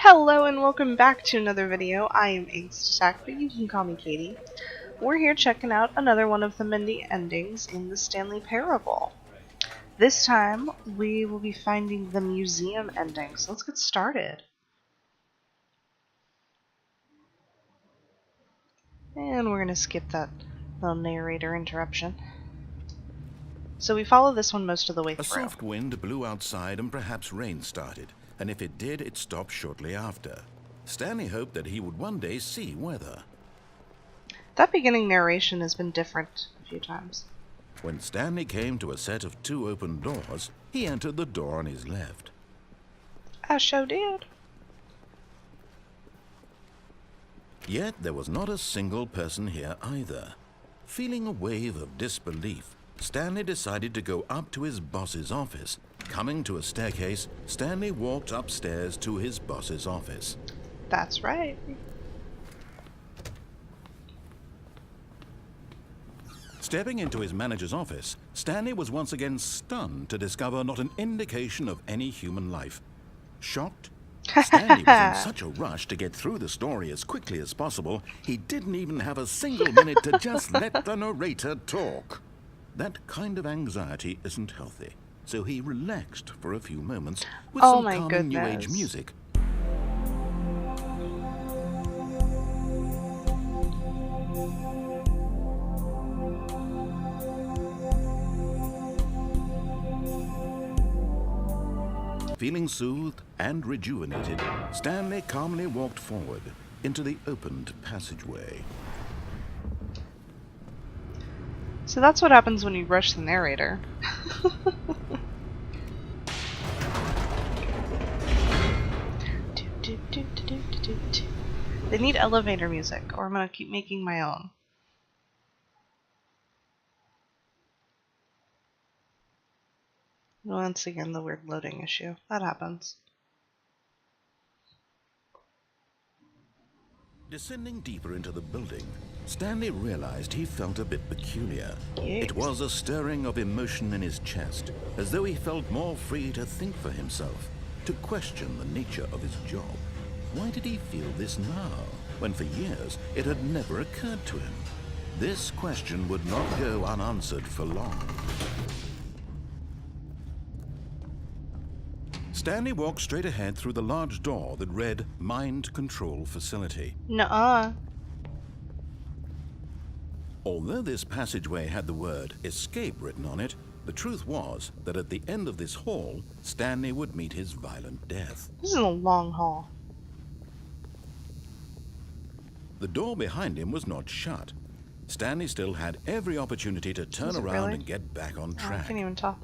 Hello and welcome back to another video. I am Angst, but you can call me Katie. We're here checking out another one of the many endings in the Stanley Parable. This time we will be finding the museum ending, so let's get started. And we're going to skip that little narrator interruption. So we follow this one most of the way through. A soft wind blew outside and perhaps rain started, and if it did, it stopped shortly after. Stanley hoped that he would one day see weather. That beginning narration has been different a few times. When Stanley came to a set of two open doors, he entered the door on his left. I sure did. Yet there was not a single person here either. Feeling a wave of disbelief, Stanley decided to go up to his boss's office. Coming to a staircase, Stanley walked upstairs to his boss's office. That's right. Stepping into his manager's office, Stanley was once again stunned to discover not an indication of any human life. Shocked, Stanley was in such a rush to get through the story as quickly as possible, he didn't even have a single minute to just let the narrator talk. That kind of anxiety isn't healthy, so he relaxed for a few moments with some calming New Age music. Feeling soothed and rejuvenated, Stanley calmly walked forward into the opened passageway. So that's what happens when you rush the narrator. They need elevator music, or I'm gonna keep making my own. Once again, the weird loading issue. That happens. Descending deeper into the building, Stanley realized he felt a bit peculiar. Yes. It was a stirring of emotion in his chest, as though he felt more free to think for himself, to question the nature of his job. Why did he feel this now, when for years it had never occurred to him? This question would not go unanswered for long. Stanley walked straight ahead through the large door that read Mind Control Facility. Nuh-uh. Although this passageway had the word escape written on it, the truth was that at the end of this hall, Stanley would meet his violent death. This is a long hall. The door behind him was not shut. Stanley still had every opportunity to turn around and get back on track. I can't even tell.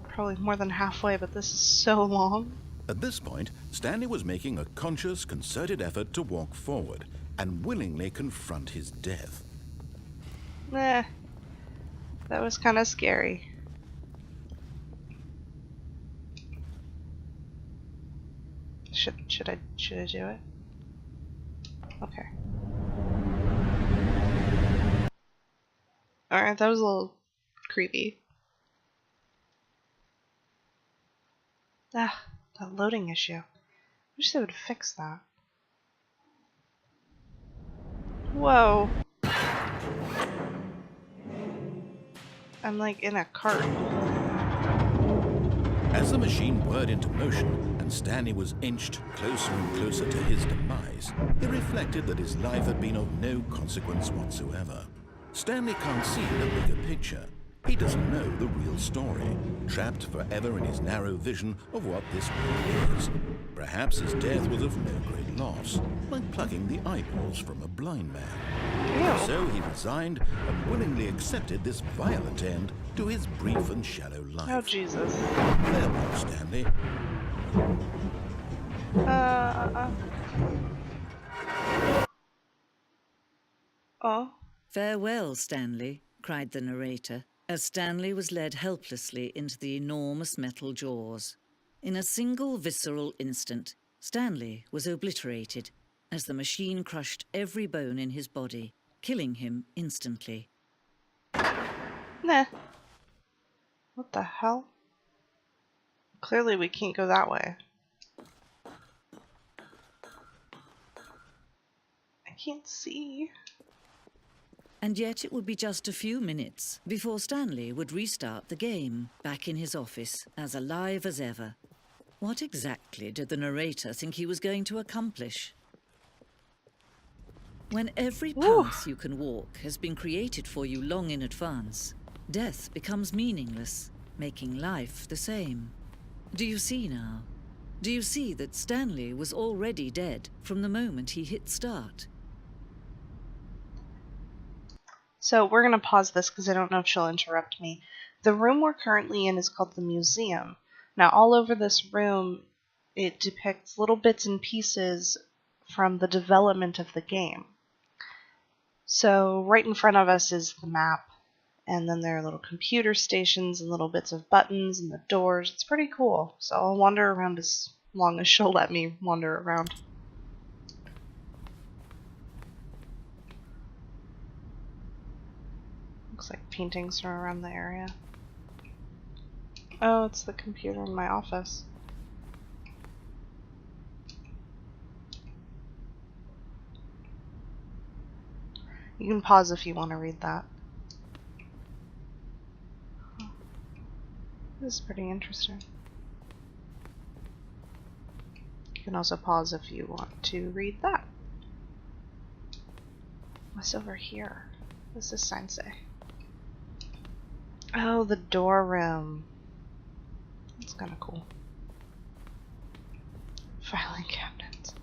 Probably more than halfway, but this is so long. At this point, Stanley was making a conscious, concerted effort to walk forward and willingly confront his death. That was kind of scary. Should I do it? Okay. Alright, that was a little creepy. Ah, that loading issue. Wish they would fix that. Whoa. I'm like in a cart. As the machine whirred into motion and Stanley was inched closer and closer to his demise, he reflected that his life had been of no consequence whatsoever. Stanley can't see the bigger picture. He doesn't know the real story, trapped forever in his narrow vision of what this world is. Perhaps his death was of no great loss, like plucking the eyeballs from a blind man. Ew. So he resigned and willingly accepted this violent end to his brief and shallow life. Oh, Jesus. Farewell, Stanley. Oh. Farewell, Stanley, cried the narrator, as Stanley was led helplessly into the enormous metal jaws. In a single visceral instant, Stanley was obliterated as the machine crushed every bone in his body, killing him instantly. Nah. What the hell? Clearly we can't go that way. can't see. And yet it would be just a few minutes before Stanley would restart the game, back in his office, as alive as ever. What exactly did the narrator think he was going to accomplish? When every Ooh. path you can walk has been created for you long in advance, death becomes meaningless, making life the same. Do you see now? Do you see that Stanley was already dead from the moment he hit start? So we're going to pause this because I don't know if she'll interrupt me. The room we're currently in is called the museum. Now, all over this room, it depicts little bits and pieces from the development of the game. So right in front of us is the map, and then there are little computer stations and little bits of buttons and the doors. It's pretty cool. So I'll wander around as long as she'll let me wander around. Looks like paintings from around the area. Oh, it's the computer in my office. You can pause if you want to read that. This is pretty interesting. You can also pause if you want to read that. What's over here? What's this sign say? Oh, the door room. That's kind of cool. Filing cabinets.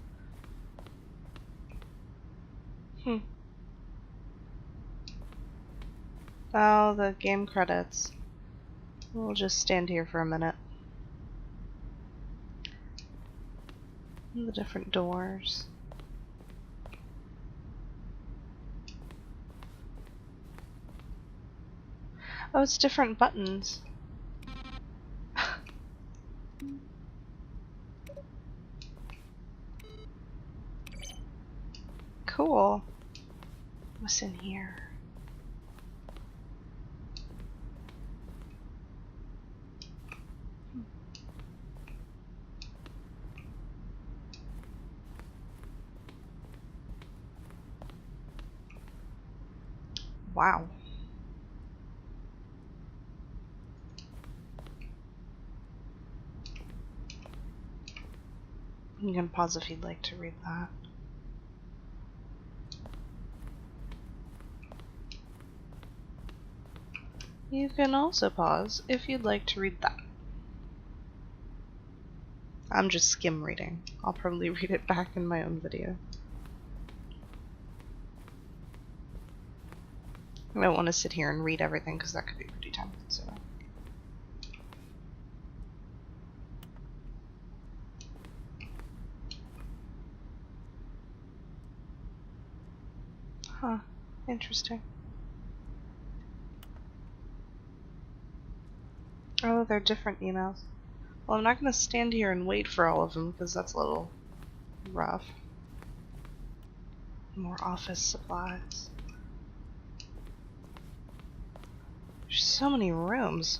Oh, the game credits. We'll just stand here for a minute. The different doors. Oh, it's different buttons. Cool. What's in here? Wow. You can pause if you'd like to read that. You can also pause if you'd like to read that. I'm just skim reading. I'll probably read it back in my own video. I don't want to sit here and read everything because that could be pretty time consuming. Huh. Interesting. Oh, they're different emails. Well, I'm not going to stand here and wait for all of them because that's a little rough. More office supplies. There's so many rooms.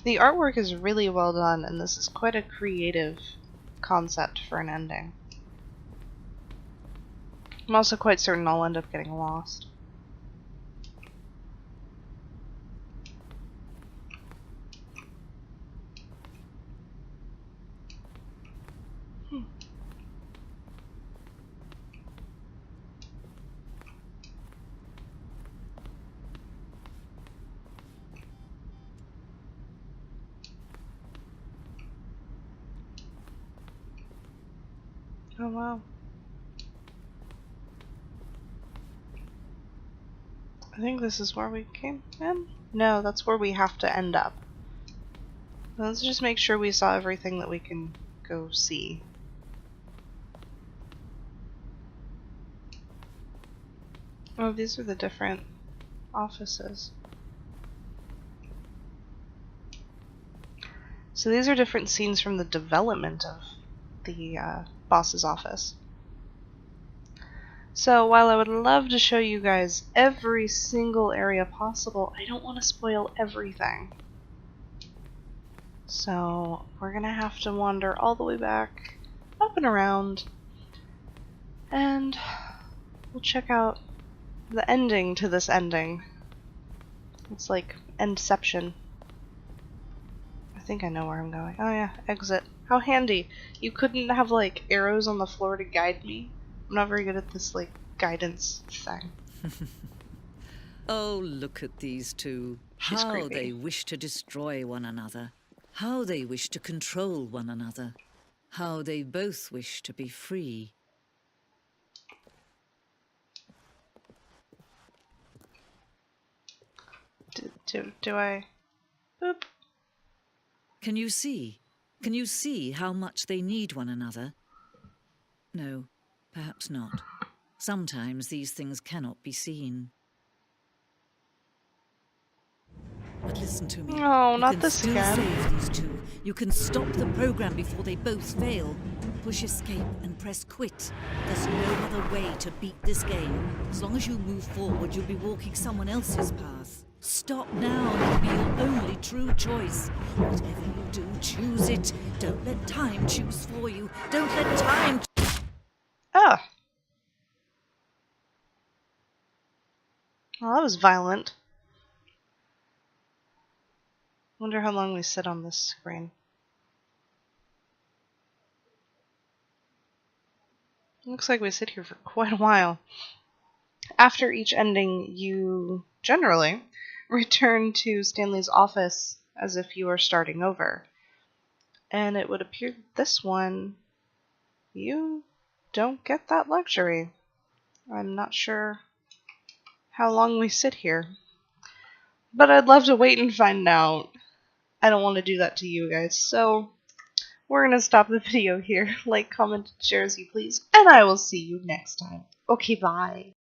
The artwork is really well done, and this is quite a creative concept for an ending. I'm also quite certain I'll end up getting lost. Oh wow. I think this is where we came in? No, that's where we have to end up. Let's just make sure we saw everything that we can go see. Oh, these are the different offices. So these are different scenes from the development of the boss's office. So while I would love to show you guys every single area possible, I don't want to spoil everything. So we're gonna have to wander all the way back, up and around, and we'll check out the ending to this ending. It's like Endception. I think I know where I'm going. Oh yeah, exit. How handy. You couldn't have like arrows on the floor to guide me. I'm not very good at this like guidance thing. Oh, look at these two. She's How creepy. they wish to destroy one another. How they wish to control one another. How they both wish to be free. Do I? Boop. Can you see? Can you see how much they need one another? No, perhaps not. Sometimes these things cannot be seen. But listen to me. No, You not can this still again. save these two. You can stop the program before they both fail. Push escape and press quit. There's no other way to beat this game. As long as you move forward, you'll be walking someone else's path. Stop now and it'll be your only true choice. Whatever you do, choose it. Don't let time choose for you. Don't let time... Ah. Well, that was violent. Wonder how long we sit on this screen. Looks like we sit here for quite a while. After each ending, you generally return to Stanley's office as if you are starting over. And it would appear this one, you don't get that luxury. I'm not sure how long we sit here. But I'd love to wait and find out. I don't want to do that to you guys, so we're going to stop the video here. Like, comment, share as you please, and I will see you next time. Okay, bye.